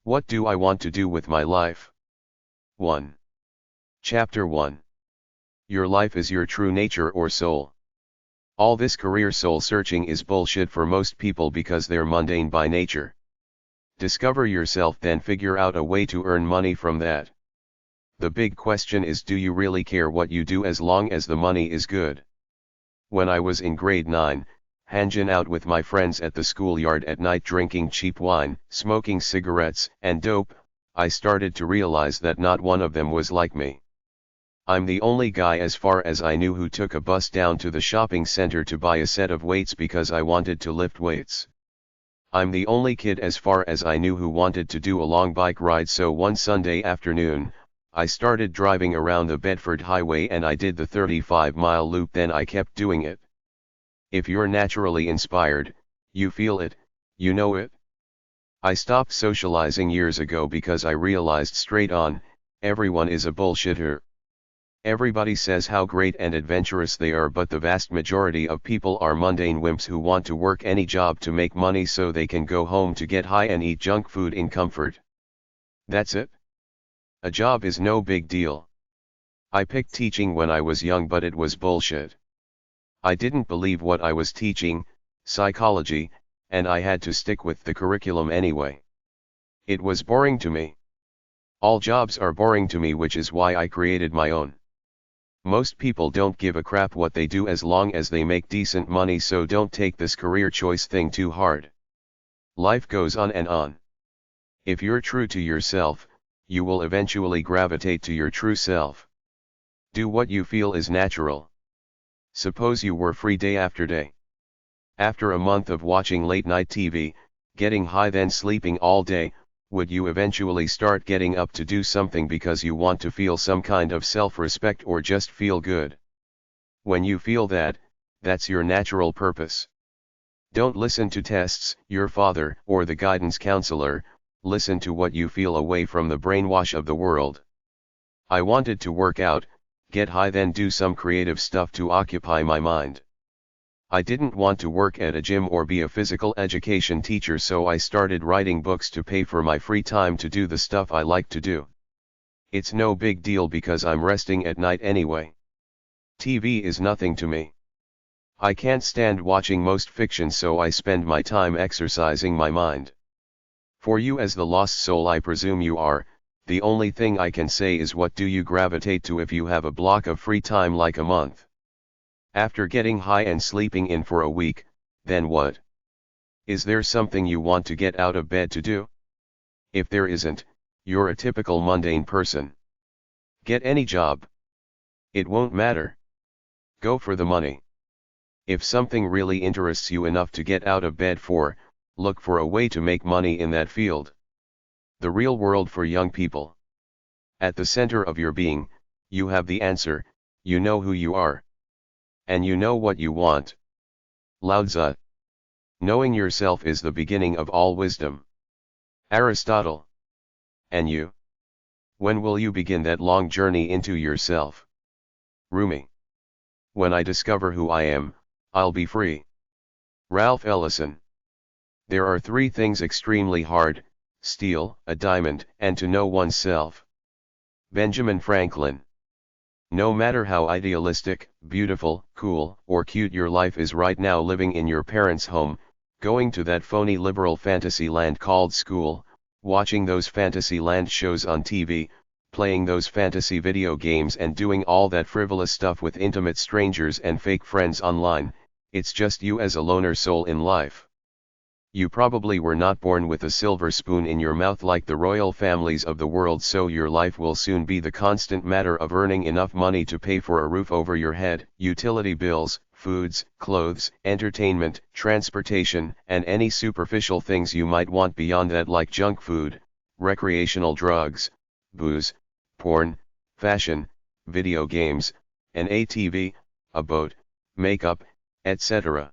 What do I want to do with my life? 1. Chapter 1. Your life is your true nature or soul. All this career soul searching is bullshit for most people because they're mundane by nature. Discover yourself, then figure out a way to earn money from that. The big question is, do you really care what you do as long as the money is good? When I was in grade 9, hanging out with my friends at the schoolyard at night drinking cheap wine, smoking cigarettes and dope, I started to realize that not one of them was like me. I'm the only guy as far as I knew who took a bus down to the shopping center to buy a set of weights because I wanted to lift weights. I'm the only kid as far as I knew who wanted to do a long bike ride, so one Sunday afternoon, I started driving around the Bedford Highway and I did the 35-mile loop, then I kept doing it. If you're naturally inspired, you feel it, you know it. I stopped socializing years ago because I realized straight on, everyone is a bullshitter. Everybody says how great and adventurous they are, but the vast majority of people are mundane wimps who want to work any job to make money so they can go home to get high and eat junk food in comfort. That's it. A job is no big deal. I picked teaching when I was young, but it was bullshit. I didn't believe what I was teaching, psychology, and I had to stick with the curriculum anyway. It was boring to me. All jobs are boring to me, which is why I created my own. Most people don't give a crap what they do as long as they make decent money, so don't take this career choice thing too hard. Life goes on and on. If you're true to yourself, you will eventually gravitate to your true self. Do what you feel is natural. Suppose you were free day after day. After a month of watching late night TV, getting high then sleeping all day, would you eventually start getting up to do something because you want to feel some kind of self-respect or just feel good? When you feel that, that's your natural purpose. Don't listen to tests, your father, or the guidance counselor. Listen to what you feel away from the brainwash of the world. I wanted to work out, get high then do some creative stuff to occupy my mind. I didn't want to work at a gym or be a physical education teacher, so I started writing books to pay for my free time to do the stuff I like to do. It's no big deal because I'm resting at night anyway. TV is nothing to me. I can't stand watching most fiction, so I spend my time exercising my mind. For you as the lost soul I presume you are, the only thing I can say is, what do you gravitate to if you have a block of free time like a month? After getting high and sleeping in for a week, then what? Is there something you want to get out of bed to do? If there isn't, you're a typical mundane person. Get any job. It won't matter. Go for the money. If something really interests you enough to get out of bed for, look for a way to make money in that field. The real world for young people. At the center of your being, you have the answer, you know who you are. And you know what you want. Lao Tzu. Knowing yourself is the beginning of all wisdom. Aristotle. And you? When will you begin that long journey into yourself? Rumi. When I discover who I am, I'll be free. Ralph Ellison. There are 3 things extremely hard: steal a diamond and to know oneself. Benjamin Franklin. No matter how idealistic, beautiful, cool, or cute your life is right now, living in your parents' home, going to that phony liberal fantasy land called school, watching those fantasy land shows on TV, playing those fantasy video games and doing all that frivolous stuff with intimate strangers and fake friends online, it's just you as a loner soul in life. You probably were not born with a silver spoon in your mouth like the royal families of the world, so your life will soon be the constant matter of earning enough money to pay for a roof over your head, utility bills, foods, clothes, entertainment, transportation, and any superficial things you might want beyond that, like junk food, recreational drugs, booze, porn, fashion, video games, an ATV, a boat, makeup, etc.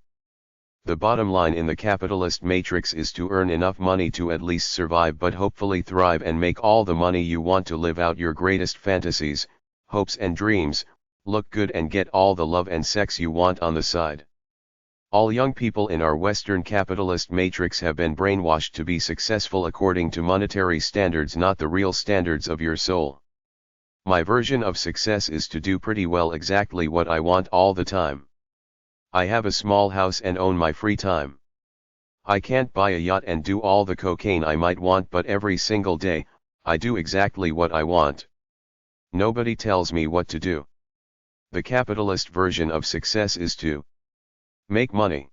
The bottom line in the capitalist matrix is to earn enough money to at least survive, but hopefully thrive and make all the money you want to live out your greatest fantasies, hopes and dreams, look good and get all the love and sex you want on the side. All young people in our Western capitalist matrix have been brainwashed to be successful according to monetary standards, not the real standards of your soul. My version of success is to do pretty well exactly what I want all the time. I have a small house and own my free time. I can't buy a yacht and do all the cocaine I might want, but every single day, I do exactly what I want. Nobody tells me what to do. The capitalist version of success is to make money.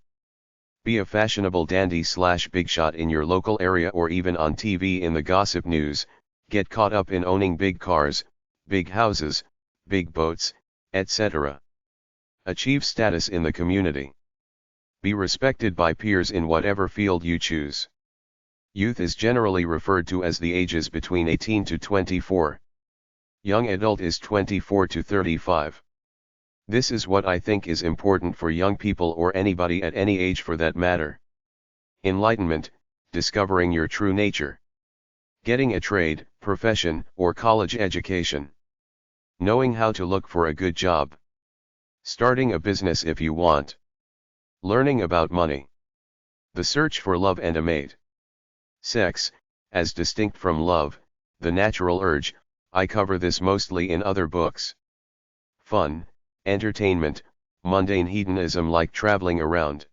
Be a fashionable dandy / big shot in your local area or even on TV in the gossip news, get caught up in owning big cars, big houses, big boats, etc. Achieve status in the community. Be respected by peers in whatever field you choose. Youth is generally referred to as the ages between 18 to 24. Young adult is 24 to 35. This is what I think is important for young people or anybody at any age for that matter. Enlightenment, discovering your true nature. Getting a trade, profession, or college education. Knowing how to look for a good job. Starting a business if you want. Learning about money. The search for love and a mate. Sex, as distinct from love, the natural urge, I cover this mostly in other books. Fun, entertainment, mundane hedonism like traveling around.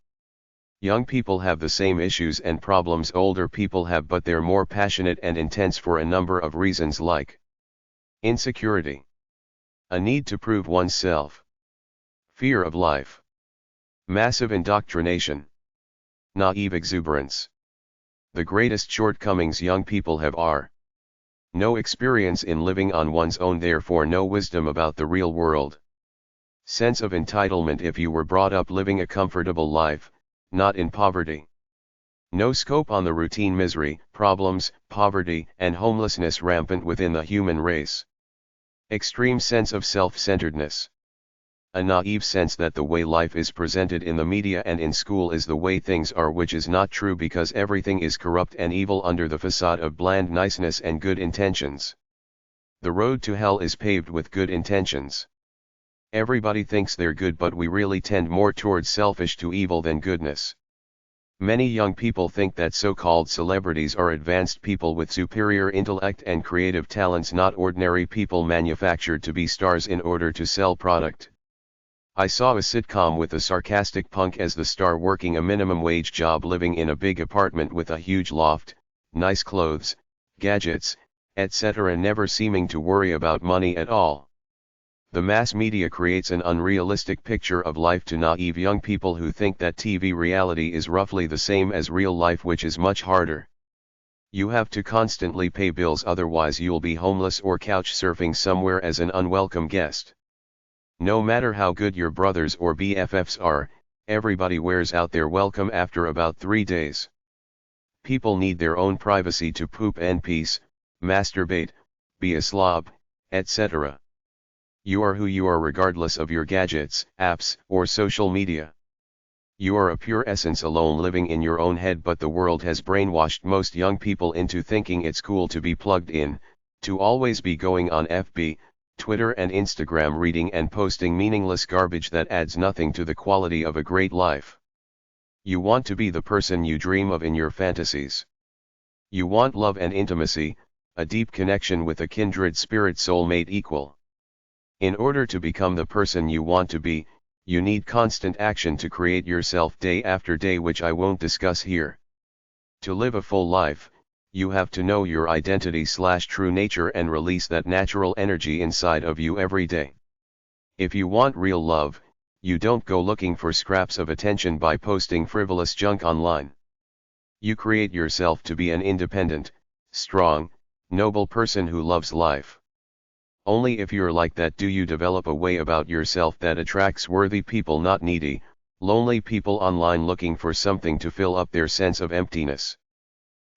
Young people have the same issues and problems older people have, but they're more passionate and intense for a number of reasons, like insecurity, a need to prove oneself, fear of life, massive indoctrination, naive exuberance. The greatest shortcomings young people have are no experience in living on one's own, therefore no wisdom about the real world. Sense of entitlement if you were brought up living a comfortable life, not in poverty. No scope on the routine misery, problems, poverty, and homelessness rampant within the human race. Extreme sense of self-centeredness. A naive sense that the way life is presented in the media and in school is the way things are, which is not true because everything is corrupt and evil under the facade of bland niceness and good intentions. The road to hell is paved with good intentions. Everybody thinks they're good, but we really tend more towards selfish to evil than goodness. Many young people think that so-called celebrities are advanced people with superior intellect and creative talents, not ordinary people manufactured to be stars in order to sell product. I saw a sitcom with a sarcastic punk as the star working a minimum wage job, living in a big apartment with a huge loft, nice clothes, gadgets, etc., never seeming to worry about money at all. The mass media creates an unrealistic picture of life to naive young people who think that TV reality is roughly the same as real life, which is much harder. You have to constantly pay bills, otherwise you'll be homeless or couch surfing somewhere as an unwelcome guest. No matter how good your brothers or BFFs are, everybody wears out their welcome after about 3 days. People need their own privacy to poop in peace, masturbate, be a slob, etc. You are who you are regardless of your gadgets, apps, or social media. You are a pure essence alone living in your own head, but the world has brainwashed most young people into thinking it's cool to be plugged in, to always be going on FB, Twitter and Instagram reading and posting meaningless garbage that adds nothing to the quality of a great life. You want to be the person you dream of in your fantasies. You want love and intimacy, a deep connection with a kindred spirit soulmate equal. In order to become the person you want to be, you need constant action to create yourself day after day, which I won't discuss here. To live a full life, you have to know your identity / true nature and release that natural energy inside of you every day. If you want real love, you don't go looking for scraps of attention by posting frivolous junk online. You create yourself to be an independent, strong, noble person who loves life. Only if you're like that do you develop a way about yourself that attracts worthy people, not needy, lonely people online looking for something to fill up their sense of emptiness.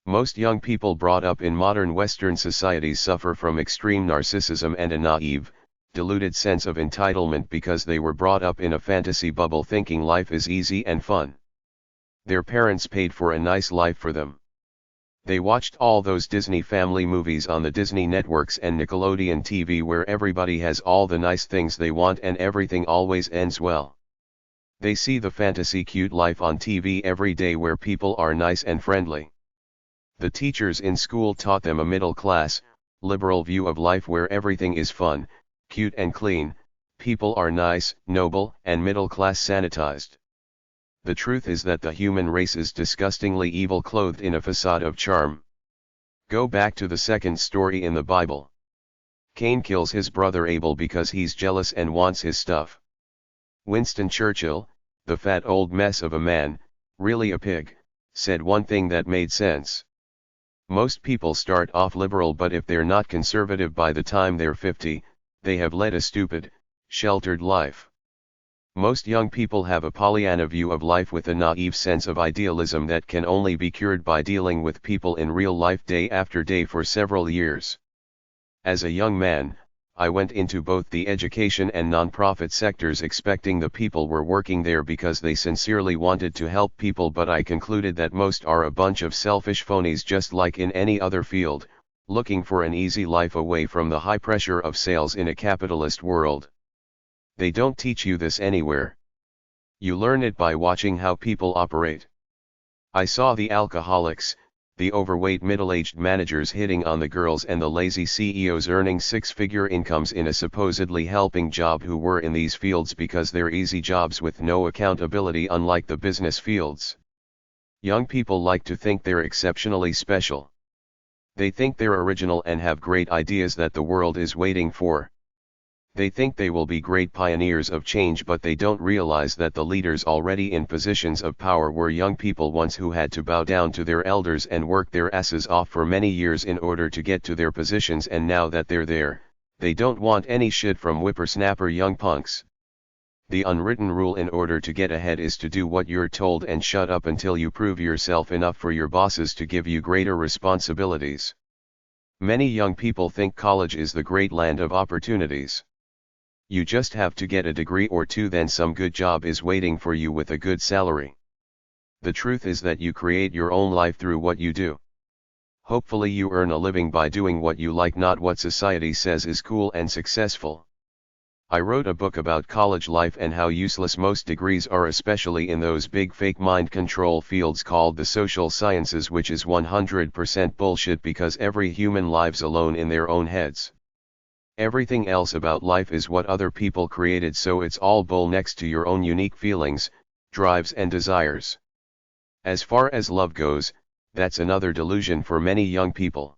Most young people brought up in modern Western societies suffer from extreme narcissism and a naive, deluded sense of entitlement because they were brought up in a fantasy bubble thinking life is easy and fun. Their parents paid for a nice life for them. They watched all those Disney family movies on the Disney networks and Nickelodeon TV where everybody has all the nice things they want and everything always ends well. They see the fantasy cute life on TV every day where people are nice and friendly. The teachers in school taught them a middle-class, liberal view of life where everything is fun, cute and clean, people are nice, noble, and middle-class sanitized. The truth is that the human race is disgustingly evil clothed in a facade of charm. Go back to the second story in the Bible. Cain kills his brother Abel because he's jealous and wants his stuff. Winston Churchill, the fat old mess of a man, really a pig, said one thing that made sense. Most people start off liberal, but if they're not conservative by the time they're 50, they have led a stupid, sheltered life. Most young people have a Pollyanna view of life with a naive sense of idealism that can only be cured by dealing with people in real life day after day for several years. As a young man, I went into both the education and nonprofit sectors expecting the people were working there because they sincerely wanted to help people, but I concluded that most are a bunch of selfish phonies, just like in any other field, looking for an easy life away from the high pressure of sales in a capitalist world. They don't teach you this anywhere. You learn it by watching how people operate. I saw the alcoholics, the overweight middle-aged managers hitting on the girls, and the lazy CEOs earning six-figure incomes in a supposedly helping job who were in these fields because they're easy jobs with no accountability, unlike the business fields. Young people like to think they're exceptionally special. They think they're original and have great ideas that the world is waiting for. They think they will be great pioneers of change, but they don't realize that the leaders already in positions of power were young people once who had to bow down to their elders and work their asses off for many years in order to get to their positions, and now that they're there, they don't want any shit from whippersnapper young punks. The unwritten rule in order to get ahead is to do what you're told and shut up until you prove yourself enough for your bosses to give you greater responsibilities. Many young people think college is the great land of opportunities. You just have to get a degree or two, then some good job is waiting for you with a good salary. The truth is that you create your own life through what you do. Hopefully you earn a living by doing what you like, not what society says is cool and successful. I wrote a book about college life and how useless most degrees are, especially in those big fake mind control fields called the social sciences, which is 100% bullshit because every human lives alone in their own heads. Everything else about life is what other people created, so it's all bull next to your own unique feelings, drives and desires. As far as love goes, that's another delusion for many young people.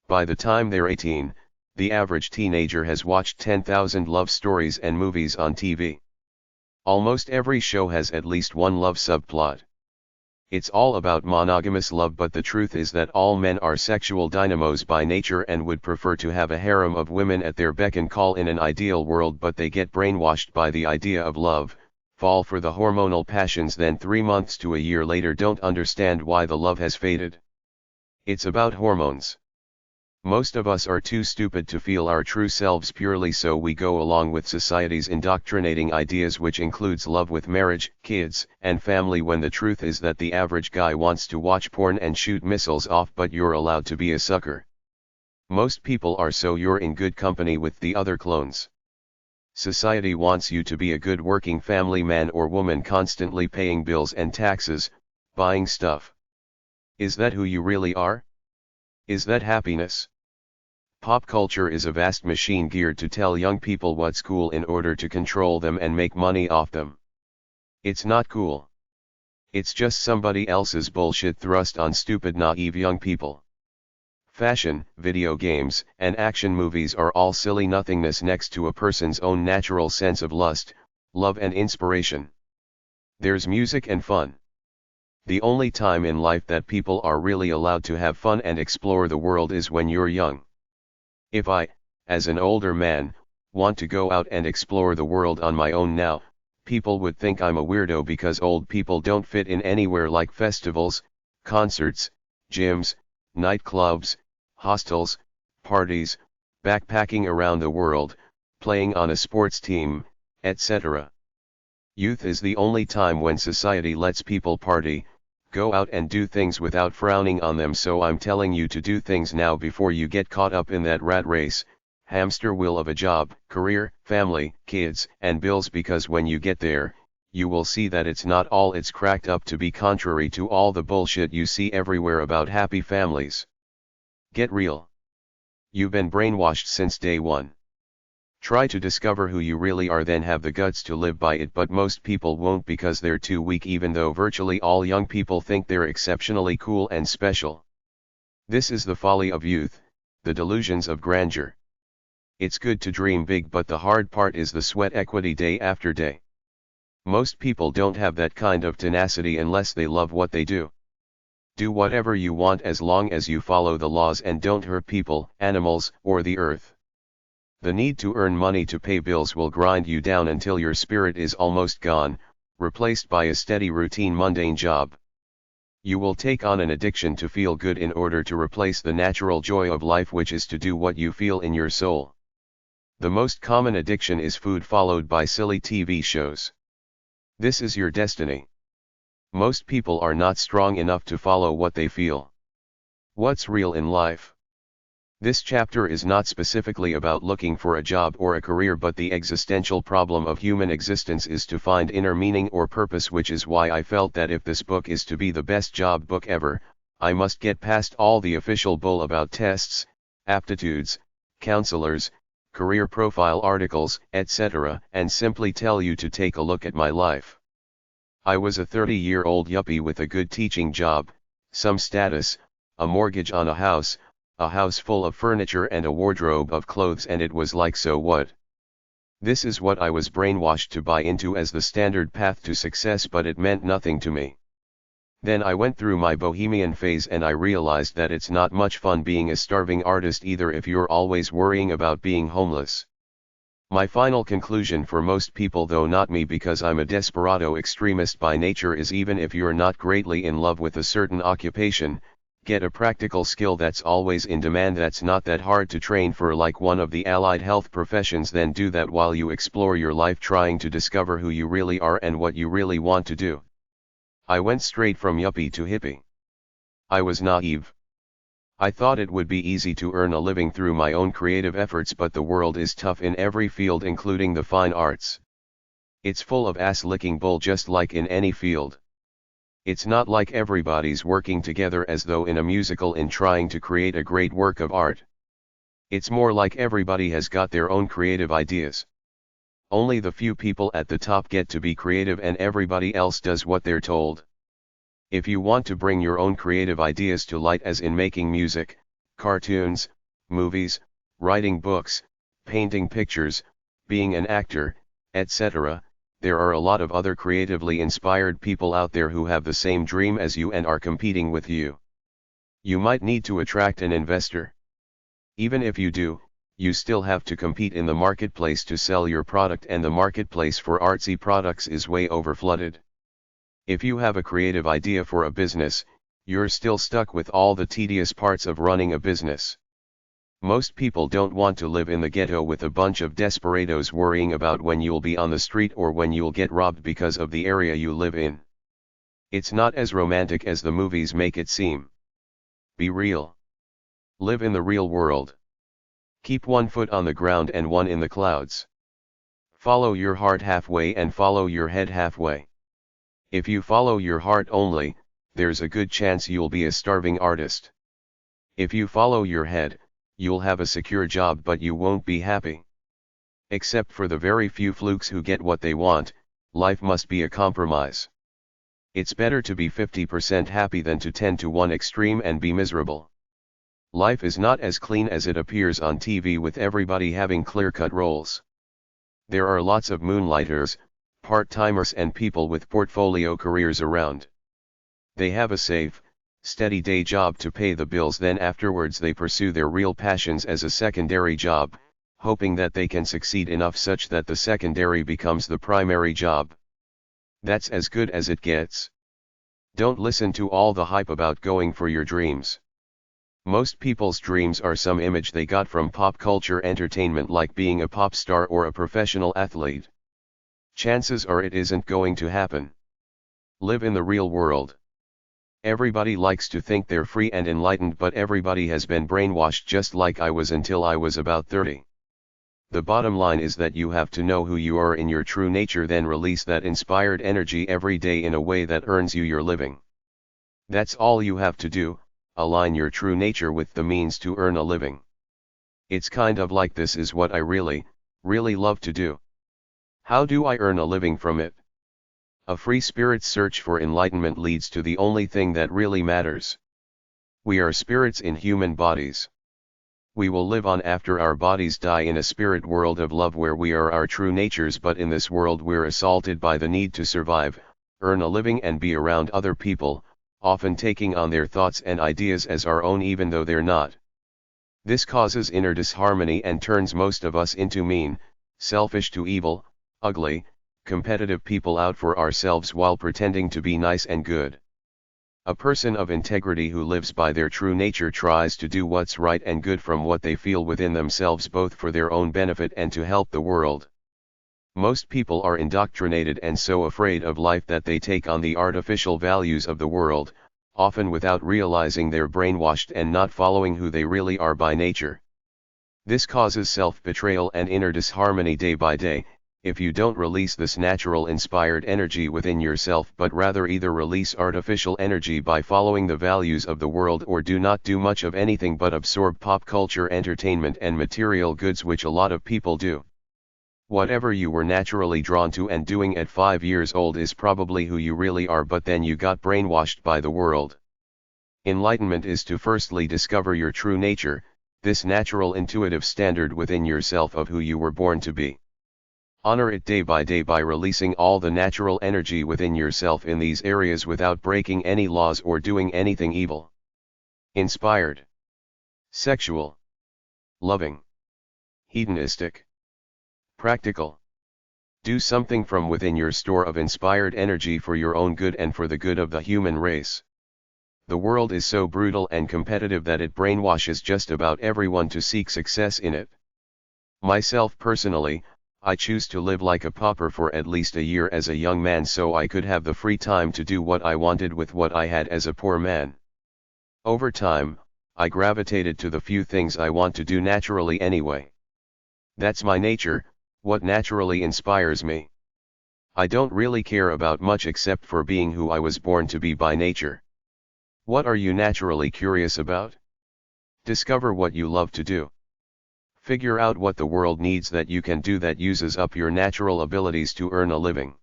By the time they're 18, the average teenager has watched 10,000 love stories and movies on TV. Almost every show has at least one love subplot. It's all about monogamous love, but the truth is that all men are sexual dynamos by nature and would prefer to have a harem of women at their beck and call in an ideal world, but they get brainwashed by the idea of love, fall for the hormonal passions, then 3 months to a year later don't understand why the love has faded. It's about hormones. Most of us are too stupid to feel our true selves purely, so we go along with society's indoctrinating ideas, which includes love with marriage, kids, and family, when the truth is that the average guy wants to watch porn and shoot missiles off, but you're allowed to be a sucker. Most people are, so you're in good company with the other clones. Society wants you to be a good working family man or woman, constantly paying bills and taxes, buying stuff. Is that who you really are? Is that happiness? Pop culture is a vast machine geared to tell young people what's cool in order to control them and make money off them. It's not cool. It's just somebody else's bullshit thrust on stupid, naive young people. Fashion, video games, and action movies are all silly nothingness next to a person's own natural sense of lust, love and inspiration. There's music and fun. The only time in life that people are really allowed to have fun and explore the world is when you're young. If I, as an older man, want to go out and explore the world on my own now, people would think I'm a weirdo because old people don't fit in anywhere like festivals, concerts, gyms, nightclubs, hostels, parties, backpacking around the world, playing on a sports team, etc. Youth is the only time when society lets people party, go out and do things without frowning on them, so I'm telling you to do things now before you get caught up in that rat race, hamster wheel of a job, career, family, kids, and bills, because when you get there, you will see that it's not all it's cracked up to be, contrary to all the bullshit you see everywhere about happy families. Get real. You've been brainwashed since day one. Try to discover who you really are, then have the guts to live by it, but most people won't because they're too weak, even though virtually all young people think they're exceptionally cool and special. This is the folly of youth, the delusions of grandeur. It's good to dream big, but the hard part is the sweat equity day after day. Most people don't have that kind of tenacity unless they love what they do. Do whatever you want as long as you follow the laws and don't hurt people, animals, or the earth. The need to earn money to pay bills will grind you down until your spirit is almost gone, replaced by a steady routine mundane job. You will take on an addiction to feel good in order to replace the natural joy of life, which is to do what you feel in your soul. The most common addiction is food, followed by silly TV shows. This is your destiny. Most people are not strong enough to follow what they feel. What's real in life? This chapter is not specifically about looking for a job or a career, but the existential problem of human existence is to find inner meaning or purpose, which is why I felt that if this book is to be the best job book ever, I must get past all the official bull about tests, aptitudes, counselors, career profile articles, etc., and simply tell you to take a look at my life. I was a 30-year-old yuppie with a good teaching job, some status, a mortgage on a house full of furniture and a wardrobe of clothes, and it was like, so what? This is what I was brainwashed to buy into as the standard path to success, but it meant nothing to me. Then I went through my bohemian phase and I realized that it's not much fun being a starving artist either if you're always worrying about being homeless. My final conclusion for most people, though not me because I'm a desperado extremist by nature, is even if you're not greatly in love with a certain occupation, get a practical skill that's always in demand, that's not that hard to train for, like one of the allied health professions, then do that while you explore your life trying to discover who you really are and what you really want to do. I went straight from yuppie to hippie. I was naive. I thought it would be easy to earn a living through my own creative efforts, but the world is tough in every field, including the fine arts. It's full of ass-licking bull, just like in any field. It's not like everybody's working together as though in a musical in trying to create a great work of art. It's more like everybody has got their own creative ideas. Only the few people at the top get to be creative and everybody else does what they're told. If you want to bring your own creative ideas to light, as in making music, cartoons, movies, writing books, painting pictures, being an actor, etc., there are a lot of other creatively inspired people out there who have the same dream as you and are competing with you. You might need to attract an investor. Even if you do, you still have to compete in the marketplace to sell your product, and the marketplace for artsy products is way overflooded. If you have a creative idea for a business, you're still stuck with all the tedious parts of running a business. Most people don't want to live in the ghetto with a bunch of desperados worrying about when you'll be on the street or when you'll get robbed because of the area you live in. It's not as romantic as the movies make it seem. Be real. Live in the real world. Keep one foot on the ground and one in the clouds. Follow your heart halfway and follow your head halfway. If you follow your heart only, there's a good chance you'll be a starving artist. If you follow your head, you'll have a secure job, but you won't be happy. Except for the very few flukes who get what they want, life must be a compromise. It's better to be 50% happy than to tend to one extreme and be miserable. Life is not as clean as it appears on TV with everybody having clear-cut roles. There are lots of moonlighters, part-timers and people with portfolio careers around. They have a safe, steady day job to pay the bills, then afterwards they pursue their real passions as a secondary job, hoping that they can succeed enough such that the secondary becomes the primary job. That's as good as it gets. Don't listen to all the hype about going for your dreams. Most people's dreams are some image they got from pop culture entertainment, like being a pop star or a professional athlete. Chances are it isn't going to happen. Live in the real world. Everybody likes to think they're free and enlightened, but everybody has been brainwashed just like I was until I was about 30. The bottom line is that you have to know who you are in your true nature, then release that inspired energy every day in a way that earns you your living. That's all you have to do, align your true nature with the means to earn a living. It's kind of like, this is what I really, really love to do. How do I earn a living from it? A free spirit's search for enlightenment leads to the only thing that really matters. We are spirits in human bodies. We will live on after our bodies die in a spirit world of love where we are our true natures, but in this world we're assaulted by the need to survive, earn a living and be around other people, often taking on their thoughts and ideas as our own even though they're not. This causes inner disharmony and turns most of us into mean, selfish to evil, ugly, competitive people out for ourselves while pretending to be nice and good. A person of integrity who lives by their true nature tries to do what's right and good from what they feel within themselves, both for their own benefit and to help the world. Most people are indoctrinated and so afraid of life that they take on the artificial values of the world, often without realizing they're brainwashed and not following who they really are by nature. This causes self-betrayal and inner disharmony day by day, if you don't release this natural inspired energy within yourself, but rather either release artificial energy by following the values of the world or do not do much of anything but absorb pop culture entertainment and material goods, which a lot of people do. Whatever you were naturally drawn to and doing at 5 years old is probably who you really are, but then you got brainwashed by the world. Enlightenment is to firstly discover your true nature, this natural intuitive standard within yourself of who you were born to be. Honor it day by releasing all the natural energy within yourself in these areas without breaking any laws or doing anything evil. Inspired, sexual, loving, hedonistic, practical. Do something from within your store of inspired energy for your own good and for the good of the human race. The world is so brutal and competitive that it brainwashes just about everyone to seek success in it. Myself personally, I choose to live like a pauper for at least a year as a young man so I could have the free time to do what I wanted with what I had as a poor man. Over time, I gravitated to the few things I want to do naturally anyway. That's my nature, what naturally inspires me. I don't really care about much except for being who I was born to be by nature. What are you naturally curious about? Discover what you love to do. Figure out what the world needs that you can do that uses up your natural abilities to earn a living.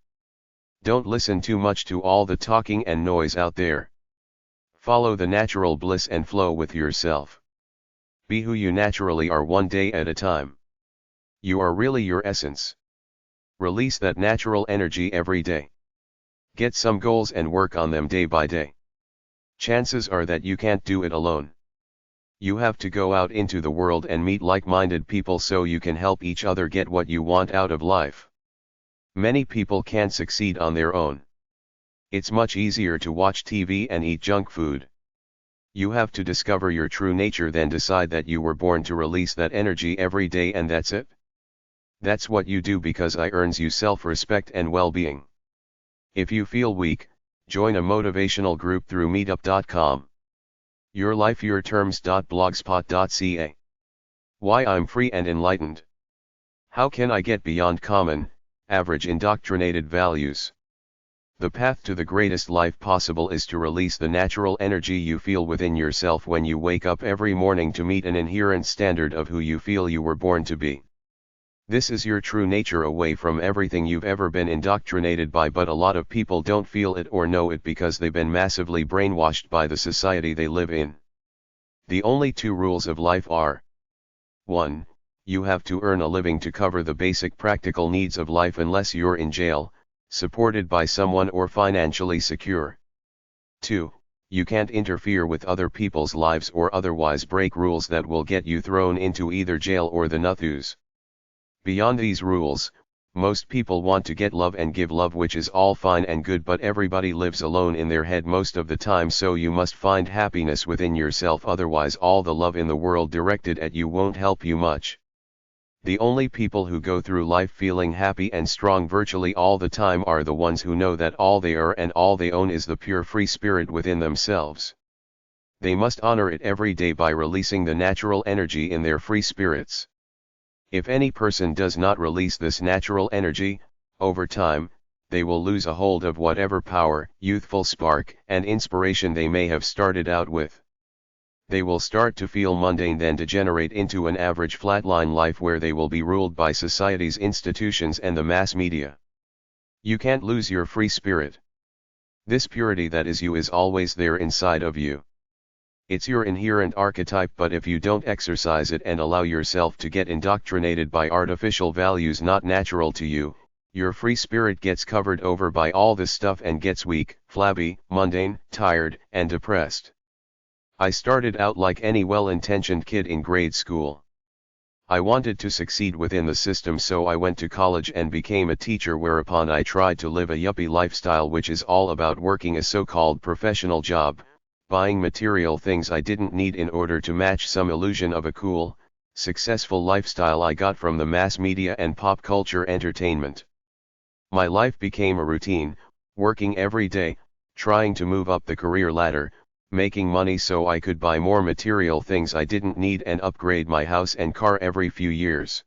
Don't listen too much to all the talking and noise out there. Follow the natural bliss and flow with yourself. Be who you naturally are one day at a time. You are really your essence. Release that natural energy every day. Get some goals and work on them day by day. Chances are that you can't do it alone. You have to go out into the world and meet like-minded people so you can help each other get what you want out of life. Many people can't succeed on their own. It's much easier to watch TV and eat junk food. You have to discover your true nature, then decide that you were born to release that energy every day, and that's it. That's what you do because it earns you self-respect and well-being. If you feel weak, join a motivational group through meetup.com. yourlifeyourterms.blogspot.ca. Why I'm free and enlightened. How can I get beyond common, average indoctrinated values? The path to the greatest life possible is to release the natural energy you feel within yourself when you wake up every morning to meet an inherent standard of who you feel you were born to be. This is your true nature away from everything you've ever been indoctrinated by, but a lot of people don't feel it or know it because they've been massively brainwashed by the society they live in. The only two rules of life are: 1. You have to earn a living to cover the basic practical needs of life unless you're in jail, supported by someone, or financially secure. 2. You can't interfere with other people's lives or otherwise break rules that will get you thrown into either jail or the nuthus. Beyond these rules, most people want to get love and give love, which is all fine and good, but everybody lives alone in their head most of the time, so you must find happiness within yourself, otherwise all the love in the world directed at you won't help you much. The only people who go through life feeling happy and strong virtually all the time are the ones who know that all they are and all they own is the pure free spirit within themselves. They must honor it every day by releasing the natural energy in their free spirits. If any person does not release this natural energy, over time, they will lose a hold of whatever power, youthful spark, and inspiration they may have started out with. They will start to feel mundane, then degenerate into an average flatline life where they will be ruled by society's institutions and the mass media. You can't lose your free spirit. This purity that is you is always there inside of you. It's your inherent archetype, but if you don't exercise it and allow yourself to get indoctrinated by artificial values not natural to you, your free spirit gets covered over by all this stuff and gets weak, flabby, mundane, tired, and depressed. I started out like any well-intentioned kid in grade school. I wanted to succeed within the system, so I went to college and became a teacher, whereupon I tried to live a yuppie lifestyle, which is all about working a so-called professional job, buying material things I didn't need in order to match some illusion of a cool, successful lifestyle I got from the mass media and pop culture entertainment. My life became a routine, working every day, trying to move up the career ladder, making money so I could buy more material things I didn't need and upgrade my house and car every few years.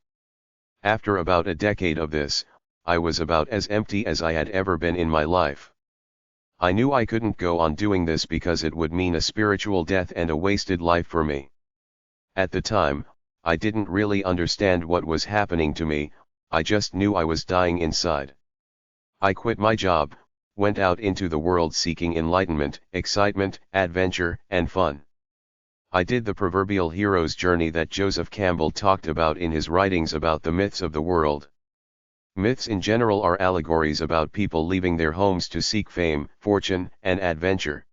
After about a decade of this, I was about as empty as I had ever been in my life. I knew I couldn't go on doing this because it would mean a spiritual death and a wasted life for me. At the time, I didn't really understand what was happening to me, I just knew I was dying inside. I quit my job, went out into the world seeking enlightenment, excitement, adventure, and fun. I did the proverbial hero's journey that Joseph Campbell talked about in his writings about the myths of the world. Myths in general are allegories about people leaving their homes to seek fame, fortune, and adventure.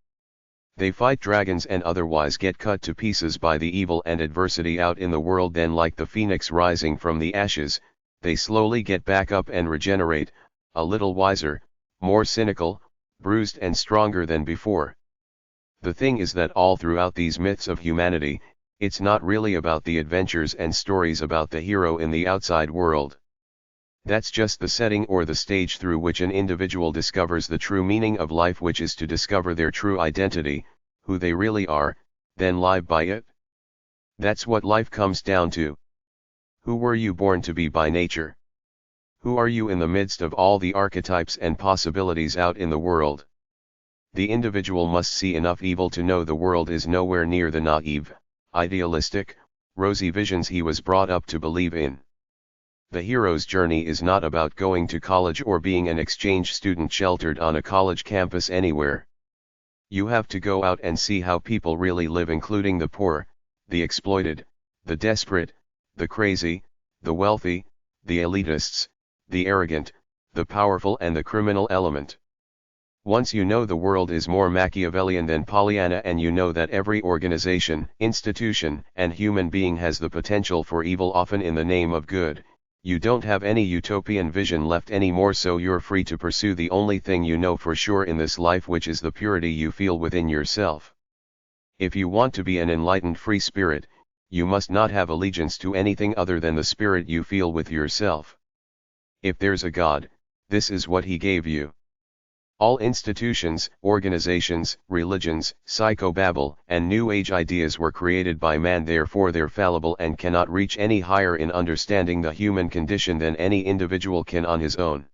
They fight dragons and otherwise get cut to pieces by the evil and adversity out in the world, then like the phoenix rising from the ashes, they slowly get back up and regenerate, a little wiser, more cynical, bruised and stronger than before. The thing is that all throughout these myths of humanity, it's not really about the adventures and stories about the hero in the outside world. That's just the setting or the stage through which an individual discovers the true meaning of life, which is to discover their true identity, who they really are, then live by it. That's what life comes down to. Who were you born to be by nature? Who are you in the midst of all the archetypes and possibilities out in the world? The individual must see enough evil to know the world is nowhere near the naive, idealistic, rosy visions he was brought up to believe in. The hero's journey is not about going to college or being an exchange student sheltered on a college campus anywhere. You have to go out and see how people really live, including the poor, the exploited, the desperate, the crazy, the wealthy, the elitists, the arrogant, the powerful and the criminal element. Once you know the world is more Machiavellian than Pollyanna, and you know that every organization, institution, and human being has the potential for evil, often in the name of good, you don't have any utopian vision left anymore, so you're free to pursue the only thing you know for sure in this life, which is the purity you feel within yourself. If you want to be an enlightened free spirit, you must not have allegiance to anything other than the spirit you feel with yourself. If there's a God, this is what he gave you. All institutions, organizations, religions, psychobabble, and New Age ideas were created by man, therefore they're fallible and cannot reach any higher in understanding the human condition than any individual can on his own.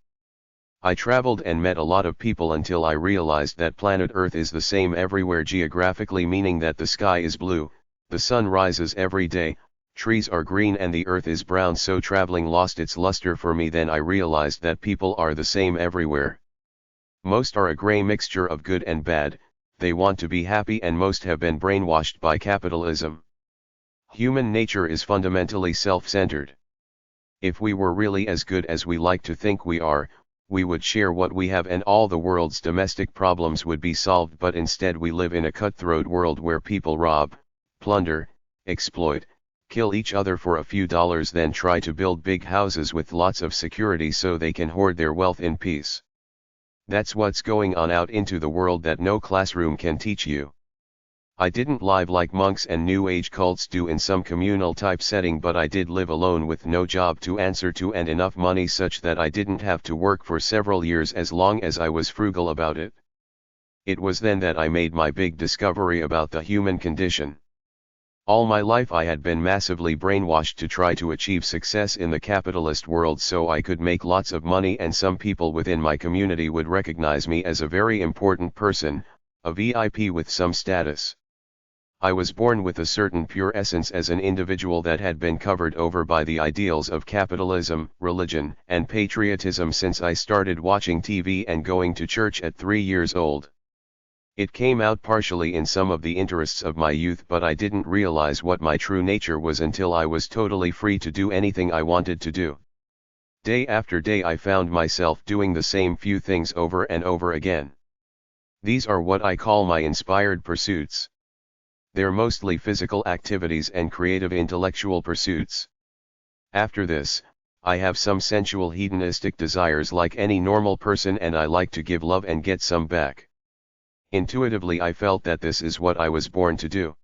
I traveled and met a lot of people until I realized that planet Earth is the same everywhere geographically, meaning that the sky is blue, the sun rises every day, trees are green and the earth is brown, so traveling lost its luster for me. Then I realized that people are the same everywhere. Most are a gray mixture of good and bad, they want to be happy, and most have been brainwashed by capitalism. Human nature is fundamentally self-centered. If we were really as good as we like to think we are, we would share what we have and all the world's domestic problems would be solved, but instead we live in a cutthroat world where people rob, plunder, exploit, kill each other for a few dollars, then try to build big houses with lots of security so they can hoard their wealth in peace. That's what's going on out into the world that no classroom can teach you. I didn't live like monks and New Age cults do in some communal type setting, but I did live alone with no job to answer to and enough money such that I didn't have to work for several years as long as I was frugal about it. It was then that I made my big discovery about the human condition. All my life I had been massively brainwashed to try to achieve success in the capitalist world so I could make lots of money, and some people within my community would recognize me as a very important person, a VIP with some status. I was born with a certain pure essence as an individual that had been covered over by the ideals of capitalism, religion, and patriotism since I started watching TV and going to church at 3 years old. It came out partially in some of the interests of my youth, but I didn't realize what my true nature was until I was totally free to do anything I wanted to do. Day after day I found myself doing the same few things over and over again. These are what I call my inspired pursuits. They're mostly physical activities and creative intellectual pursuits. After this, I have some sensual hedonistic desires like any normal person, and I like to give love and get some back. Intuitively I felt that this is what I was born to do.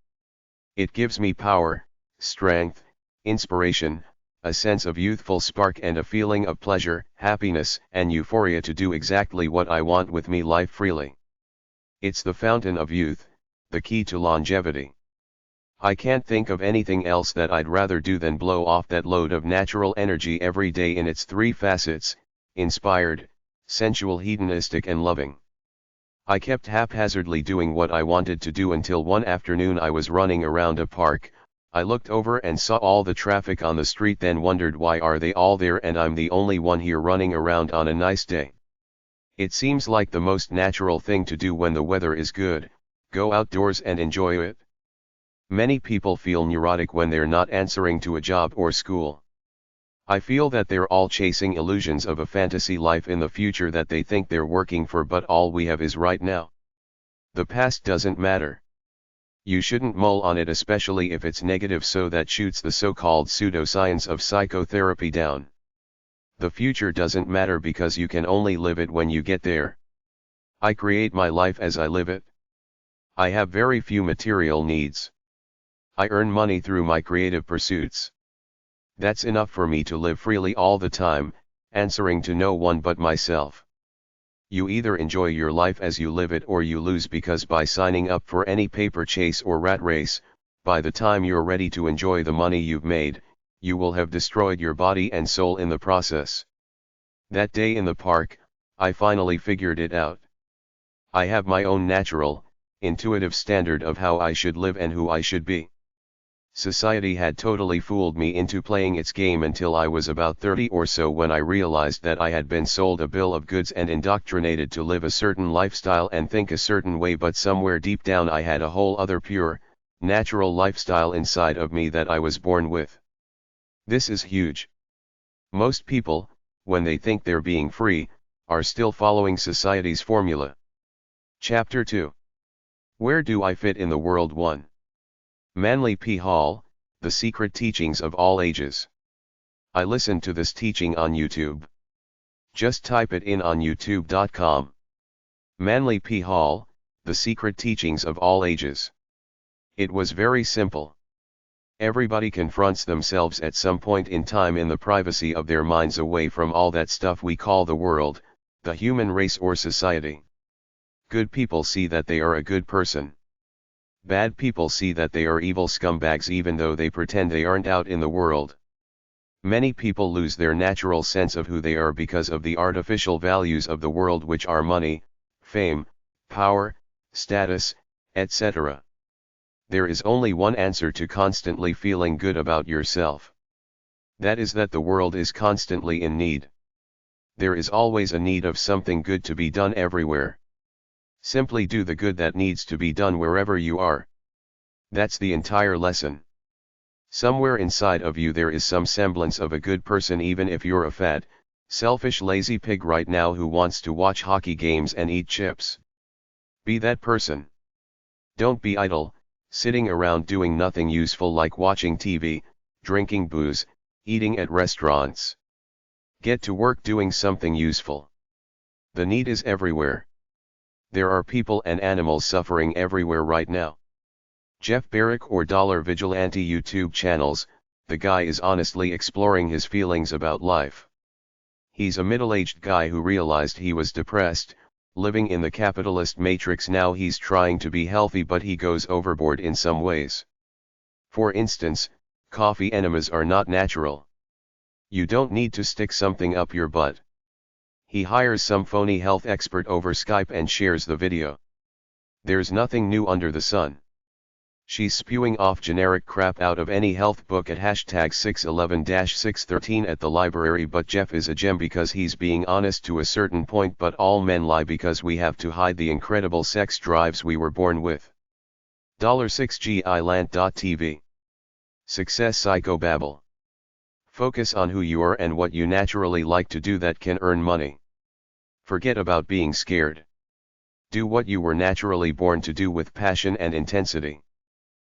It gives me power, strength, inspiration, a sense of youthful spark and a feeling of pleasure, happiness, and euphoria to do exactly what I want with me life freely. It's the fountain of youth, the key to longevity. I can't think of anything else that I'd rather do than blow off that load of natural energy every day in its 3 facets: inspired, sensual, hedonistic, and loving. I kept haphazardly doing what I wanted to do until one afternoon I was running around a park. I looked over and saw all the traffic on the street, then wondered why are they all there and I'm the only one here running around on a nice day. It seems like the most natural thing to do when the weather is good: go outdoors and enjoy it. Many people feel neurotic when they're not answering to a job or school. I feel that they're all chasing illusions of a fantasy life in the future that they think they're working for, but all we have is right now. The past doesn't matter. You shouldn't mull on it, especially if it's negative, so that shoots the so-called pseudoscience of psychotherapy down. The future doesn't matter because you can only live it when you get there. I create my life as I live it. I have very few material needs. I earn money through my creative pursuits. That's enough for me to live freely all the time, answering to no one but myself. You either enjoy your life as you live it or you lose, because by signing up for any paper chase or rat race, by the time you're ready to enjoy the money you've made, you will have destroyed your body and soul in the process. That day in the park, I finally figured it out. I have my own natural, intuitive standard of how I should live and who I should be. Society had totally fooled me into playing its game until I was about 30 or so, when I realized that I had been sold a bill of goods and indoctrinated to live a certain lifestyle and think a certain way, but somewhere deep down I had a whole other pure, natural lifestyle inside of me that I was born with. This is huge. Most people, when they think they're being free, are still following society's formula. Chapter 2. Where do I fit in the world? 1. Manly P. Hall, The Secret Teachings of All Ages. I listened to this teaching on YouTube. Just type it in on youtube.com. Manly P. Hall, The Secret Teachings of All Ages. It was very simple. Everybody confronts themselves at some point in time in the privacy of their minds, away from all that stuff we call the world, the human race, or society. Good people see that they are a good person. Bad people see that they are evil scumbags, even though they pretend they aren't out in the world. Many people lose their natural sense of who they are because of the artificial values of the world, which are money, fame, power, status, etc. There is only one answer to constantly feeling good about yourself. That is that the world is constantly in need. There is always a need of something good to be done everywhere. Simply do the good that needs to be done wherever you are. That's the entire lesson. Somewhere inside of you there is some semblance of a good person, even if you're a fat, selfish, lazy pig right now who wants to watch hockey games and eat chips. Be that person. Don't be idle, sitting around doing nothing useful like watching TV, drinking booze, eating at restaurants. Get to work doing something useful. The need is everywhere. There are people and animals suffering everywhere right now. Jeff Barrick or Dollar Vigilante YouTube channels, the guy is honestly exploring his feelings about life. He's a middle-aged guy who realized he was depressed, living in the capitalist matrix. Now he's trying to be healthy, but he goes overboard in some ways. For instance, coffee enemas are not natural. You don't need to stick something up your butt. He hires some phony health expert over Skype and shares the video. There's nothing new under the sun. She's spewing off generic crap out of any health book at hashtag 611-613 at the library, but Jeff is a gem because he's being honest to a certain point, but all men lie because we have to hide the incredible sex drives we were born with. $6gilant.tv. Success Psychobabble. Focus on who you are and what you naturally like to do that can earn money. Forget about being scared. Do what you were naturally born to do with passion and intensity.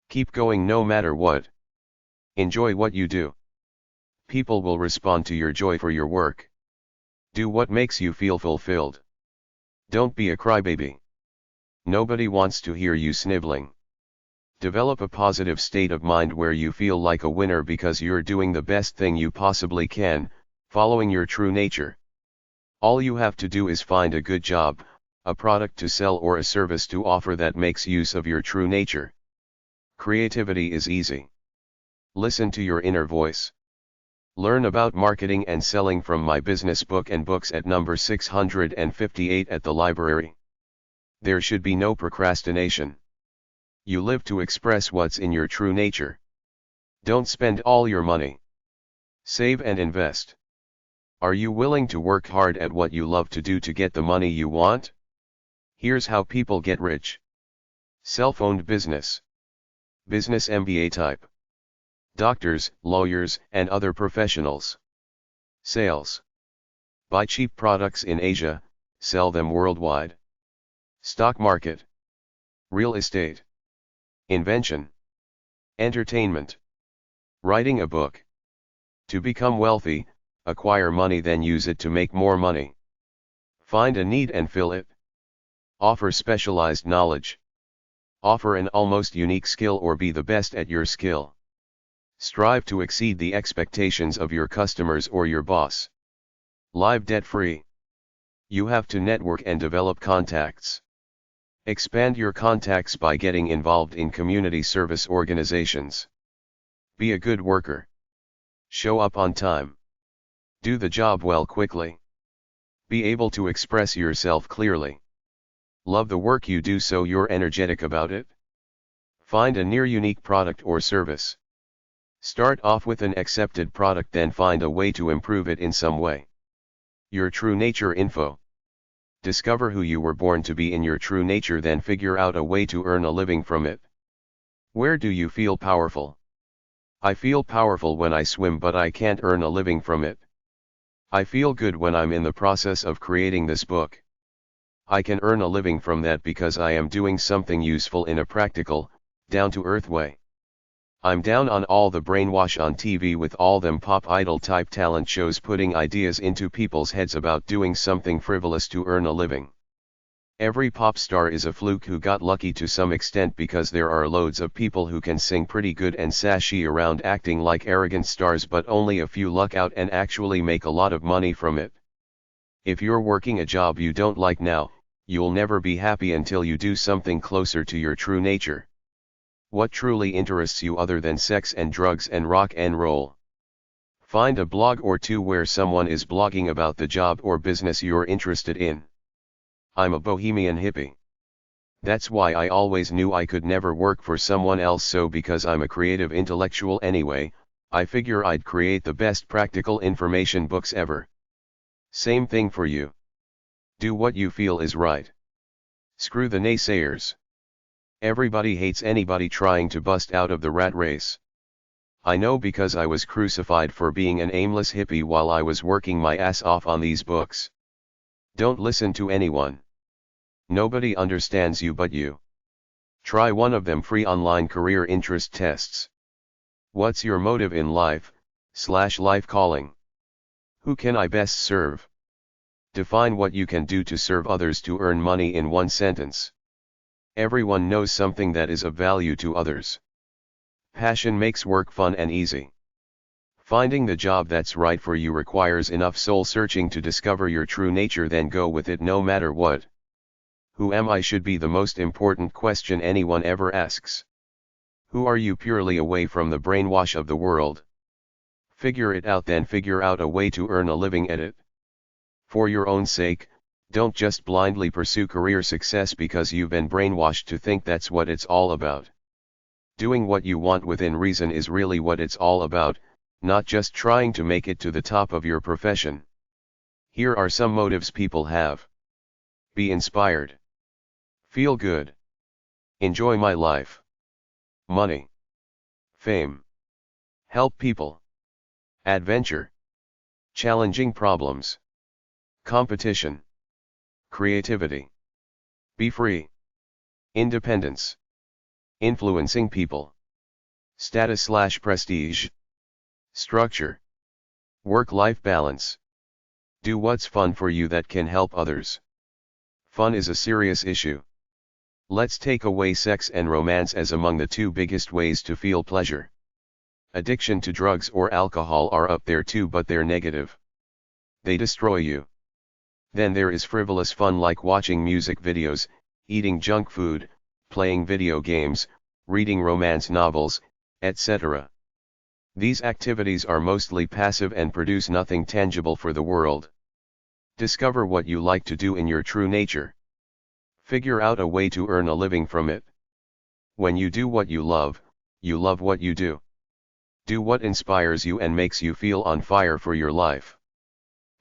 Keep going no matter what. Enjoy what you do. People will respond to your joy for your work. Do what makes you feel fulfilled. Don't be a crybaby. Nobody wants to hear you sniveling. Develop a positive state of mind where you feel like a winner because you're doing the best thing you possibly can, following your true nature. All you have to do is find a good job, a product to sell or a service to offer that makes use of your true nature. Creativity is easy. Listen to your inner voice. Learn about marketing and selling from my business book and books at number 658 at the library. There should be no procrastination. You live to express what's in your true nature. Don't spend all your money. Save and invest. Are you willing to work hard at what you love to do to get the money you want? Here's how people get rich. Self-owned business. Business MBA type. Doctors, lawyers, and other professionals. Sales. Buy cheap products in Asia, sell them worldwide. Stock market. Real estate. Invention. Entertainment. Writing a book. To become wealthy, acquire money, then use it to make more money. Find a need and fill it. Offer specialized knowledge. Offer an almost unique skill or be the best at your skill. Strive to exceed the expectations of your customers or your boss. Live debt-free. You have to network and develop contacts. Expand your contacts by getting involved in community service organizations. Be a good worker. Show up on time. Do the job well quickly. Be able to express yourself clearly. Love the work you do so you're energetic about it. Find a near unique product or service. Start off with an accepted product, then find a way to improve it in some way. Your true nature info. Discover who you were born to be in your true nature, then figure out a way to earn a living from it. Where do you feel powerful? I feel powerful when I swim, but I can't earn a living from it. I feel good when I'm in the process of creating this book. I can earn a living from that because I am doing something useful in a practical, down-to-earth way. I'm down on all the brainwash on TV with all them pop idol type talent shows putting ideas into people's heads about doing something frivolous to earn a living. Every pop star is a fluke who got lucky to some extent, because there are loads of people who can sing pretty good and sashy around acting like arrogant stars, but only a few luck out and actually make a lot of money from it. If you're working a job you don't like now, you'll never be happy until you do something closer to your true nature. What truly interests you other than sex and drugs and rock and roll? Find a blog or two where someone is blogging about the job or business you're interested in. I'm a bohemian hippie. That's why I always knew I could never work for someone else, so because I'm a creative intellectual anyway, I figure I'd create the best practical information books ever. Same thing for you. Do what you feel is right. Screw the naysayers. Everybody hates anybody trying to bust out of the rat race. I know, because I was crucified for being an aimless hippie while I was working my ass off on these books. Don't listen to anyone. Nobody understands you but you. Try one of them free online career interest tests. What's your motive in life, /life calling? Who can I best serve? Define what you can do to serve others to earn money in one sentence. Everyone knows something that is of value to others. Passion makes work fun and easy. Finding the job that's right for you requires enough soul searching to discover your true nature, then go with it no matter what. Who am I should be the most important question anyone ever asks. Who are you purely away from the brainwash of the world? Figure it out, then figure out a way to earn a living at it. For your own sake, don't just blindly pursue career success because you've been brainwashed to think that's what it's all about. Doing what you want within reason is really what it's all about, not just trying to make it to the top of your profession. Here are some motives people have. Be inspired. Feel good. Enjoy my life. Money. Fame. Help people. Adventure. Challenging problems. Competition. Creativity. Be free. Independence. Influencing people. Status/prestige. Structure. Work-life balance. Do what's fun for you that can help others. Fun is a serious issue. Let's take away sex and romance as among the two biggest ways to feel pleasure. Addiction to drugs or alcohol are up there too, but they're negative. They destroy you. Then there is frivolous fun like watching music videos, eating junk food, playing video games, reading romance novels, etc. These activities are mostly passive and produce nothing tangible for the world. Discover what you like to do in your true nature. Figure out a way to earn a living from it. When you do what you love what you do. Do what inspires you and makes you feel on fire for your life.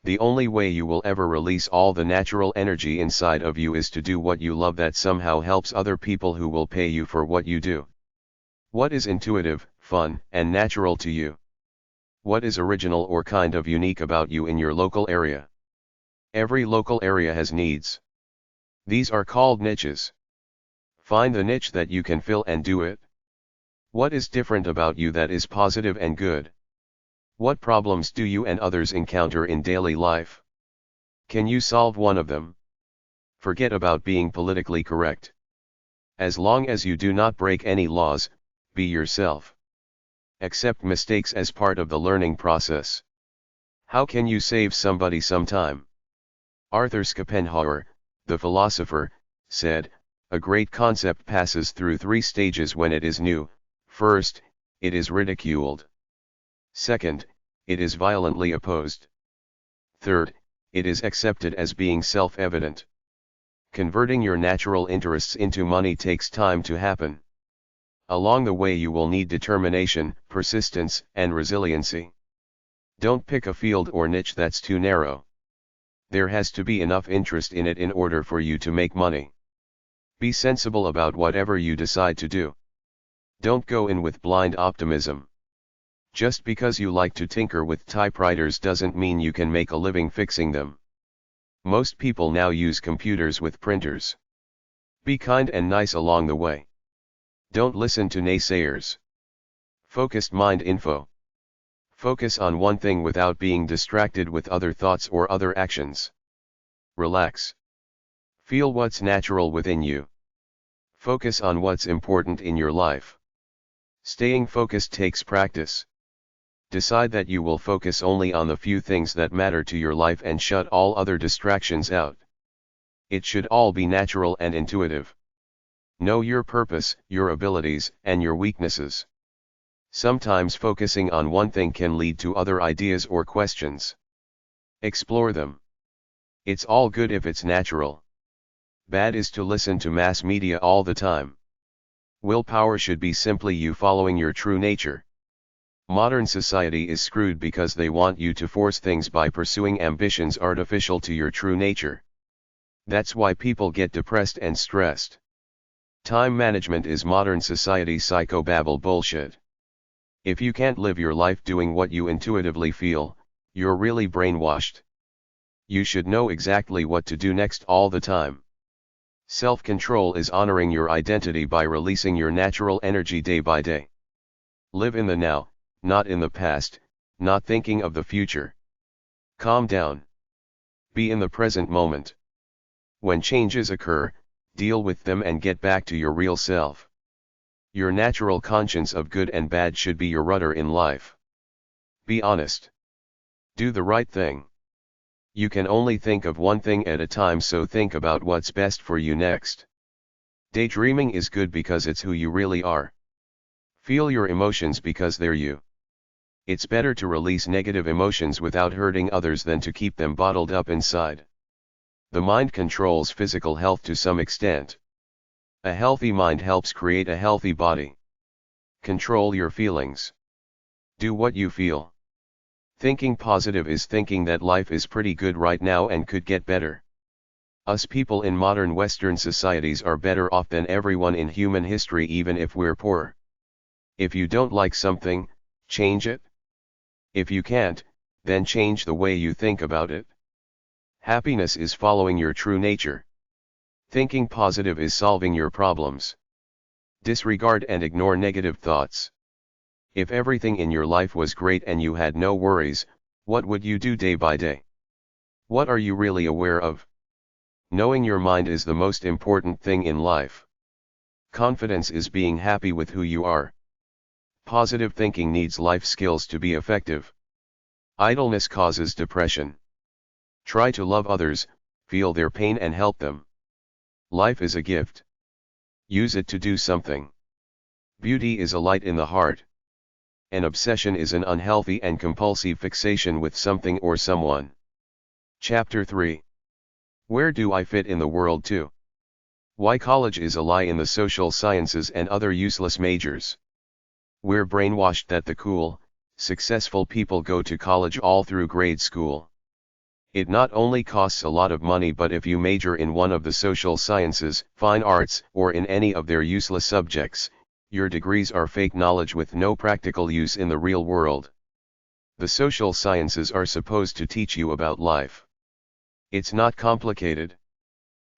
The only way you will ever release all the natural energy inside of you is to do what you love that somehow helps other people who will pay you for what you do. What is intuitive, fun, and natural to you? What is original or kind of unique about you in your local area? Every local area has needs. These are called niches. Find the niche that you can fill and do it. What is different about you that is positive and good? What problems do you and others encounter in daily life? Can you solve one of them? Forget about being politically correct. As long as you do not break any laws, be yourself. Accept mistakes as part of the learning process. How can you save somebody some time? Arthur Schopenhauer, the philosopher, said, "A great concept passes through 3 stages when it is new. First, it is ridiculed. Second, it is violently opposed. Third, it is accepted as being self-evident." Converting your natural interests into money takes time to happen. Along the way you will need determination, persistence, and resiliency. Don't pick a field or niche that's too narrow. There has to be enough interest in it in order for you to make money. Be sensible about whatever you decide to do. Don't go in with blind optimism. Just because you like to tinker with typewriters doesn't mean you can make a living fixing them. Most people now use computers with printers. Be kind and nice along the way. Don't listen to naysayers. Focused mind info. Focus on one thing without being distracted with other thoughts or other actions. Relax. Feel what's natural within you. Focus on what's important in your life. Staying focused takes practice. Decide that you will focus only on the few things that matter to your life and shut all other distractions out. It should all be natural and intuitive. Know your purpose, your abilities, and your weaknesses. Sometimes focusing on one thing can lead to other ideas or questions. Explore them. It's all good if it's natural. Bad is to listen to mass media all the time. Willpower should be simply you following your true nature. Modern society is screwed because they want you to force things by pursuing ambitions artificial to your true nature. That's why people get depressed and stressed. Time management is modern society psychobabble bullshit. If you can't live your life doing what you intuitively feel, you're really brainwashed. You should know exactly what to do next all the time. Self-control is honoring your identity by releasing your natural energy day by day. Live in the now, not in the past, not thinking of the future. Calm down. Be in the present moment. When changes occur, deal with them and get back to your real self. Your natural conscience of good and bad should be your rudder in life. Be honest. Do the right thing. You can only think of one thing at a time, so think about what's best for you next. Daydreaming is good because it's who you really are. Feel your emotions because they're you. It's better to release negative emotions without hurting others than to keep them bottled up inside. The mind controls physical health to some extent. A healthy mind helps create a healthy body. Control your feelings. Do what you feel. Thinking positive is thinking that life is pretty good right now and could get better. Us people in modern Western societies are better off than everyone in human history, even if we're poor. If you don't like something, change it. If you can't, then change the way you think about it. Happiness is following your true nature. Thinking positive is solving your problems. Disregard and ignore negative thoughts. If everything in your life was great and you had no worries, what would you do day by day? What are you really aware of? Knowing your mind is the most important thing in life. Confidence is being happy with who you are. Positive thinking needs life skills to be effective. Idleness causes depression. Try to love others, feel their pain and help them. Life is a gift. Use it to do something. Beauty is a light in the heart. An obsession is an unhealthy and compulsive fixation with something or someone. Chapter 3. Where do I fit in the world too? Why college is a lie in the social sciences and other useless majors. We're brainwashed that the cool, successful people go to college all through grade school. It not only costs a lot of money, but if you major in one of the social sciences, fine arts, or in any of their useless subjects, your degrees are fake knowledge with no practical use in the real world. The social sciences are supposed to teach you about life. It's not complicated.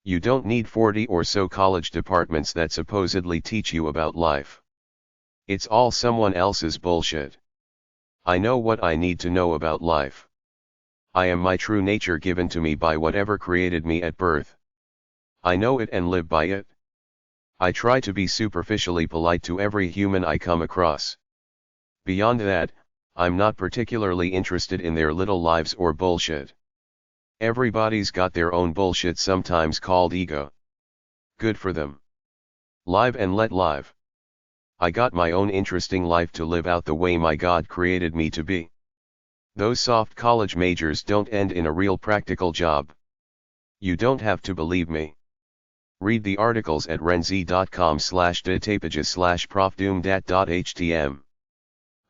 You don't need 40 or so college departments that supposedly teach you about life. It's all someone else's bullshit. I know what I need to know about life. I am my true nature given to me by whatever created me at birth. I know it and live by it. I try to be superficially polite to every human I come across. Beyond that, I'm not particularly interested in their little lives or bullshit. Everybody's got their own bullshit, sometimes called ego. Good for them. Live and let live. I got my own interesting life to live out the way my God created me to be. Those soft college majors don't end in a real practical job. You don't have to believe me. Read the articles at renz.com/datapages/profdoomdat.htm.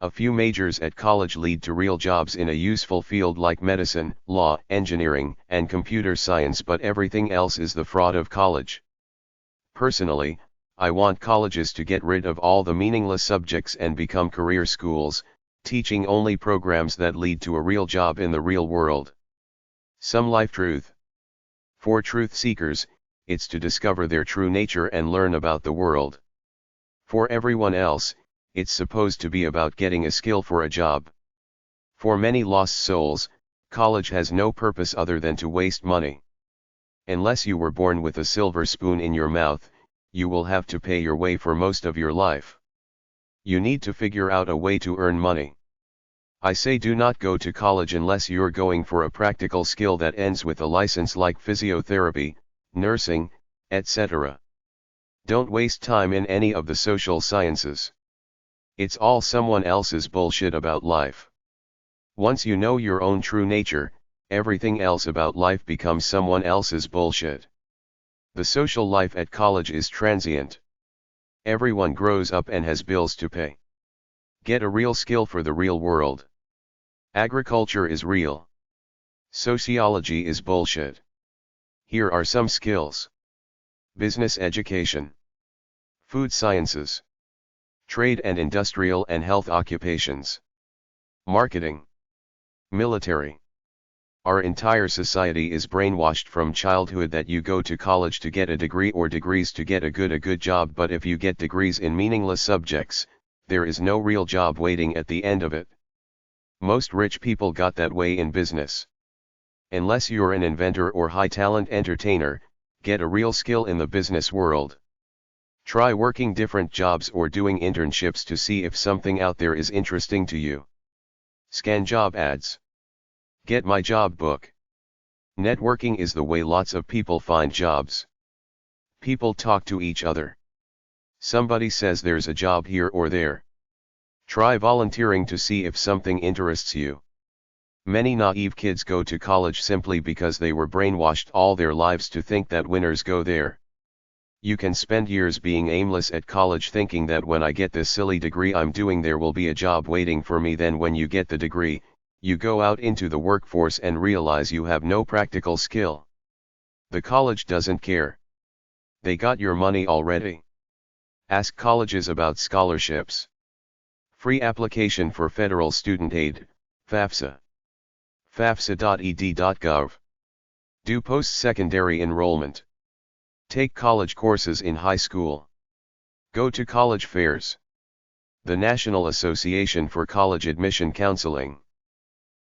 A few majors at college lead to real jobs in a useful field like medicine, law, engineering, and computer science, but everything else is the fraud of college. Personally, I want colleges to get rid of all the meaningless subjects and become career schools, teaching only programs that lead to a real job in the real world. Some life truth. For truth seekers, it's to discover their true nature and learn about the world. For everyone else, it's supposed to be about getting a skill for a job. For many lost souls, college has no purpose other than to waste money. Unless you were born with a silver spoon in your mouth, you will have to pay your way for most of your life. You need to figure out a way to earn money. I say do not go to college unless you're going for a practical skill that ends with a license like physiotherapy, nursing, etc. Don't waste time in any of the social sciences. It's all someone else's bullshit about life. Once you know your own true nature, everything else about life becomes someone else's bullshit. The social life at college is transient. Everyone grows up and has bills to pay. Get a real skill for the real world. Agriculture is real. Sociology is bullshit. Here are some skills. Business education. Food sciences. Trade and industrial and health occupations. Marketing. Military. Our entire society is brainwashed from childhood that you go to college to get a degree or degrees to get a good job, but if you get degrees in meaningless subjects, there is no real job waiting at the end of it. Most rich people got that way in business. Unless you're an inventor or high-talent entertainer, get a real skill in the business world. Try working different jobs or doing internships to see if something out there is interesting to you. Scan job ads. Get my job book. Networking is the way lots of people find jobs. People talk to each other. Somebody says there's a job here or there. Try volunteering to see if something interests you. Many naive kids go to college simply because they were brainwashed all their lives to think that winners go there. You can spend years being aimless at college thinking that when I get this silly degree I'm doing there will be a job waiting for me. Then when you get the degree, you go out into the workforce and realize you have no practical skill. The college doesn't care. They got your money already. Ask colleges about scholarships. Free application for federal student aid, FAFSA. FAFSA.ed.gov. Do post-secondary enrollment. Take college courses in high school. Go to college fairs. The National Association for College Admission Counseling.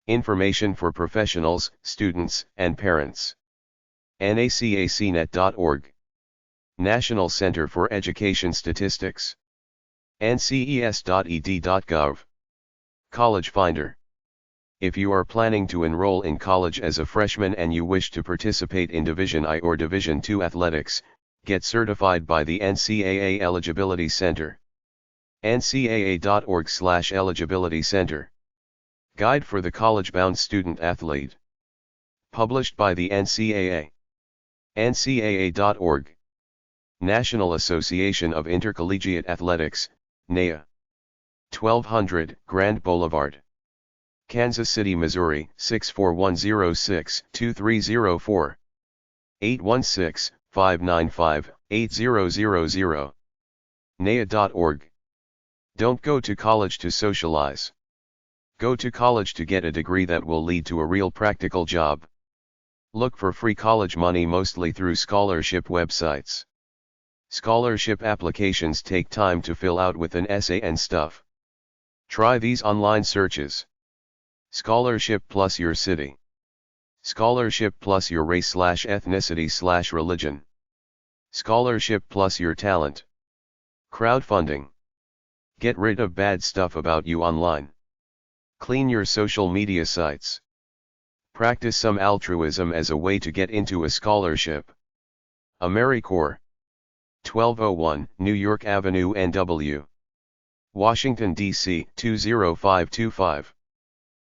Information for professionals, students, and parents. NACACnet.org. National Center for Education Statistics. NCES.ed.gov. College Finder. If you are planning to enroll in college as a freshman and you wish to participate in Division I or Division II athletics, get certified by the NCAA Eligibility Center. ncaa.org/eligibility center. Guide for the college-bound student athlete. Published by the NCAA. ncaa.org. National Association of Intercollegiate Athletics, NAIA. 1200 Grand Boulevard, Kansas City, Missouri, 64106-2304. 816-595-8000. NAIA.org. Don't go to college to socialize. Go to college to get a degree that will lead to a real practical job. Look for free college money mostly through scholarship websites. Scholarship applications take time to fill out with an essay and stuff. Try these online searches. Scholarship plus your city. Scholarship plus your race/ethnicity/religion. Scholarship plus your talent. Crowdfunding. Get rid of bad stuff about you online. Clean your social media sites. Practice some altruism as a way to get into a scholarship. AmeriCorps. 1201 New York Avenue, NW. Washington, D.C. 20525.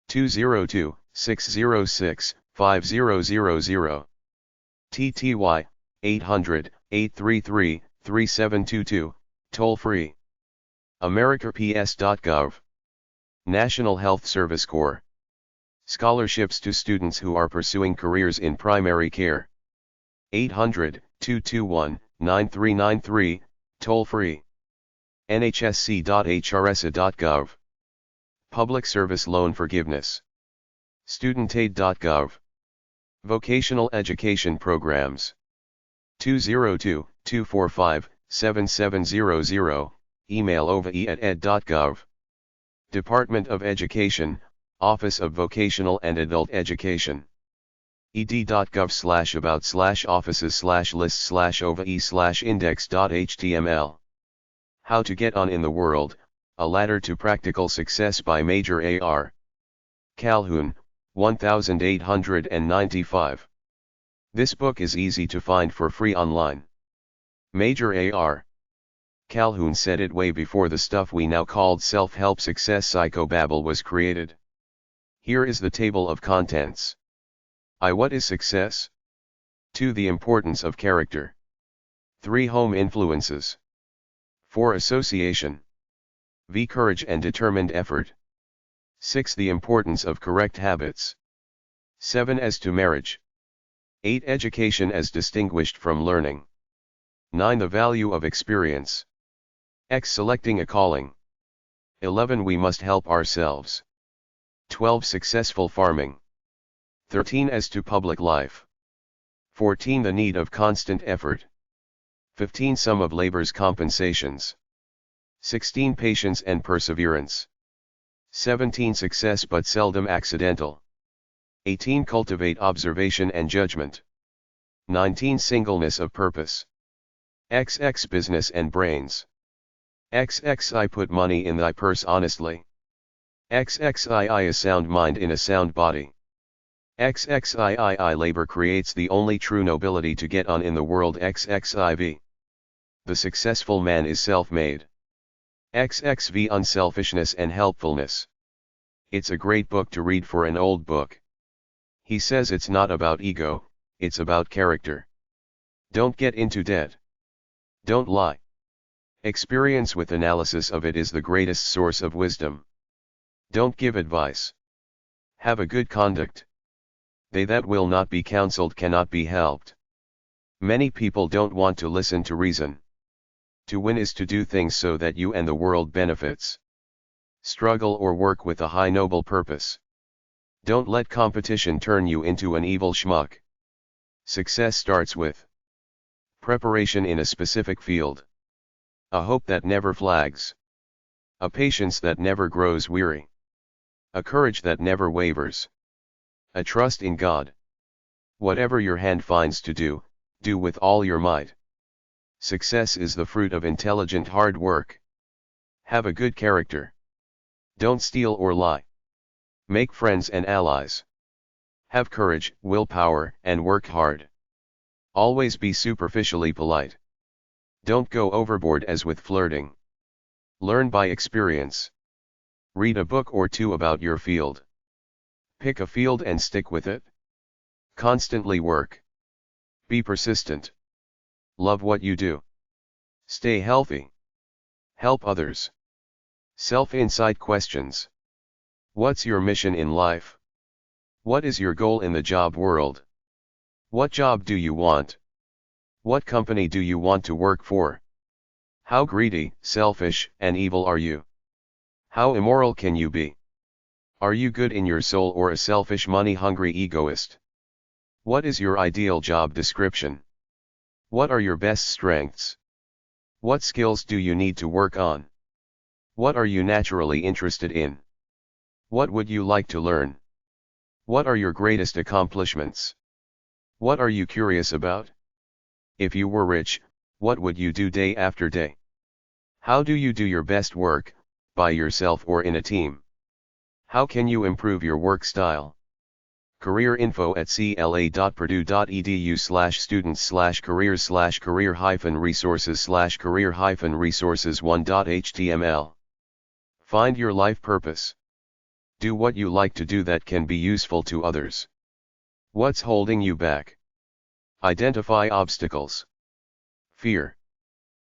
202-606-5000. TTY, 800-833-3722, toll free. AmeriCorps.gov. National Health Service Corps. Scholarships to students who are pursuing careers in primary care. 800-221-9393, toll free. NHSC.HRSA.gov. Public Service Loan Forgiveness. StudentAid.gov. Vocational Education Programs. 202-245-7700, email ova@ed.gov. Department of Education, Office of Vocational and Adult Education. ed.gov/about/offices/lists/ova/index.html. How to Get On in the World, A Ladder to Practical Success by Major A.R. Calhoun, 1895. This book is easy to find for free online. Major A.R. Calhoun said it way before the stuff we now called self-help success psychobabble was created. Here is the table of contents. I. What is success? 2. The importance of character. 3. Home influences. 4. Association. V. Courage and determined effort. 6. The importance of correct habits. 7. As to marriage. 8. Education as distinguished from learning. 9. The value of experience. X. Selecting a calling. 11. We must help ourselves. 12. Successful farming. 13. As to public life. 14. The need of constant effort. 15. Some of labor's compensations. 16. Patience and perseverance. 17. Success but seldom accidental. 18. Cultivate observation and judgment. 19. Singleness of purpose. XX. Business and brains. XXI. Put money in thy purse honestly. XXII. A sound mind in a sound body. XXIII. Labor creates the only true nobility to get on in the world. XXIV. The successful man is self-made. XXV Unselfishness and Helpfulness. It's a great book to read for an old book. He says it's not about ego, it's about character. Don't get into debt. Don't lie. Experience with analysis of it is the greatest source of wisdom. Don't give advice. Have a good conduct. They that will not be counseled cannot be helped. Many people don't want to listen to reason. To win is to do things so that you and the world benefits. Struggle or work with a high noble purpose. Don't let competition turn you into an evil schmuck. Success starts with preparation in a specific field. A hope that never flags. A patience that never grows weary. A courage that never wavers. A trust in God. Whatever your hand finds to do, do with all your might. Success is the fruit of intelligent hard work. Have a good character. Don't steal or lie. Make friends and allies. Have courage, willpower, and work hard. Always be superficially polite. Don't go overboard as with flirting. Learn by experience. Read a book or two about your field. Pick a field and stick with it. Constantly work. Be persistent. Love what you do. Stay healthy. Help others. Self-insight questions. What's your mission in life? What is your goal in the job world? What job do you want? What company do you want to work for? How greedy, selfish, and evil are you? How immoral can you be? Are you good in your soul or a selfish money-hungry egoist? What is your ideal job description? What are your best strengths? What skills do you need to work on? What are you naturally interested in? What would you like to learn? What are your greatest accomplishments? What are you curious about? If you were rich, what would you do day after day? How do you do your best work, by yourself or in a team? How can you improve your work style? Career info at cla.purdue.edu/students/career-resources/career-resources1.html. Find your life purpose. Do what you like to do that can be useful to others. What's holding you back? Identify obstacles. Fear.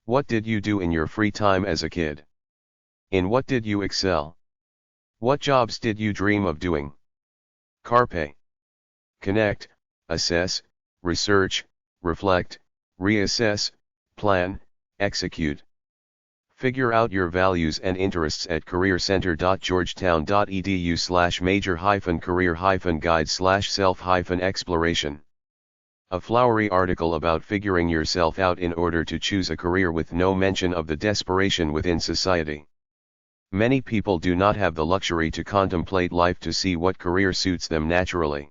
What did you do in your free time as a kid? In what did you excel? What jobs did you dream of doing? Carpe. Connect, assess, research, reflect, reassess, plan, execute. Figure out your values and interests at careercenter.georgetown.edu/major-career-guide/self-exploration. A flowery article about figuring yourself out in order to choose a career with no mention of the desperation within society. Many people do not have the luxury to contemplate life to see what career suits them naturally.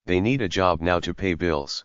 They need a job now to pay bills.